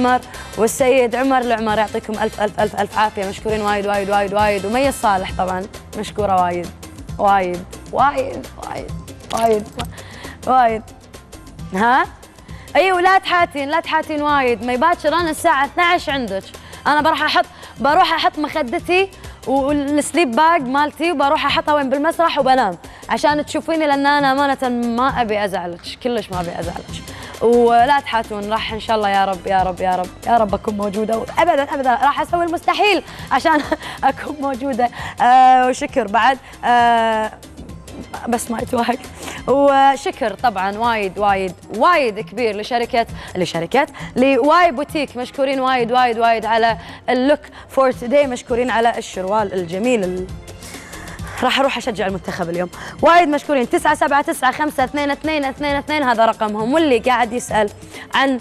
عمر والسيد عمر العمر، يعطيكم الف الف الف الف عافيه، مشكورين وايد وايد وايد وايد. ومي الصالح طبعا مشكوره وايد وايد وايد وايد وايد وايد. ها ايوه لا تحاتين وايد. مي باكر انا الساعه 12 عندك، انا بروح احط مخدتي والسليب باج مالتي وبروح احطها وين بالمسرح وبنام عشان تشوفيني، لان انا امانه ما ابي ازعلك، كلش ما ابي ازعلك. ولا تحاتون، راح ان شاء الله يا رب يا رب يا رب يا رب اكون موجوده، ابدا ابدا راح اسوي المستحيل عشان اكون موجوده. وشكر بعد بس ما يتوهق. وشكر طبعا وايد وايد وايد كبير لشركات لواي بوتيك، مشكورين وايد وايد وايد على اللوك فور توداي، مشكورين على الشروال الجميل. راح اروح اشجع المنتخب اليوم. وايد مشكورين. 979522222 هذا رقمهم. واللي قاعد يسال عن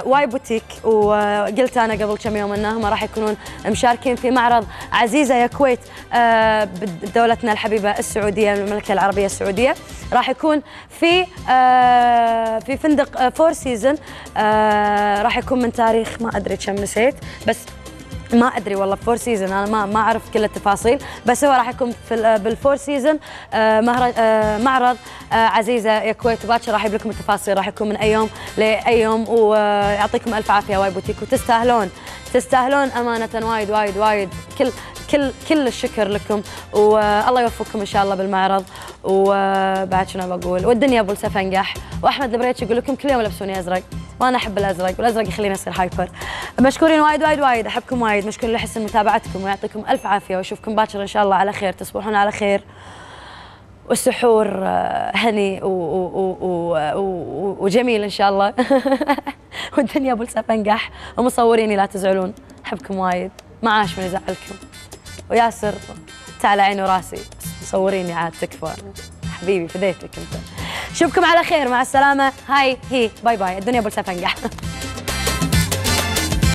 واي بوتيك، وقلت انا قبل كم يوم انهم راح يكونون مشاركين في معرض عزيزه يا كويت بدولتنا الحبيبه السعوديه، المملكه العربيه السعوديه. راح يكون في فندق فور سيزون، راح يكون من تاريخ ما ادري كم، نسيت، بس ما ادري والله فور سيزون، انا ما اعرف كل التفاصيل، بس هو راح يكون بالفور سيزون معرض عزيزه يا كويت. وباكر راح اجيب لكم التفاصيل، راح يكون من اي يوم لاي يوم. ويعطيكم الف عافيه واي بوتيك، وتستاهلون امانه وايد وايد وايد. كل الشكر لكم، والله يوفقكم ان شاء الله بالمعرض. وبعد شنو بقول، والدنيا ابو السفنقح. واحمد البريتش يقول لكم كل يوم لبسوني ازرق، وانا احب الازرق، والازرق يخليني اصير هايبر. مشكورين وايد وايد وايد، احبكم وايد، مشكورين لحسن متابعتكم، ويعطيكم الف عافيه، واشوفكم باكر ان شاء الله على خير، تصبحون على خير، والسحور هني وجميل ان شاء الله. والدنيا ابو السفنقح، ومصوريني لا تزعلون، احبكم وايد، ما عاش من يزعلكم. وياسر تعال عيني وراسي، مصوريني عاد تكفى حبيبي، فديتك انت. اشوفكم على خير، مع السلامه. هاي هي باي باي، الدنيا ابو السفنقح.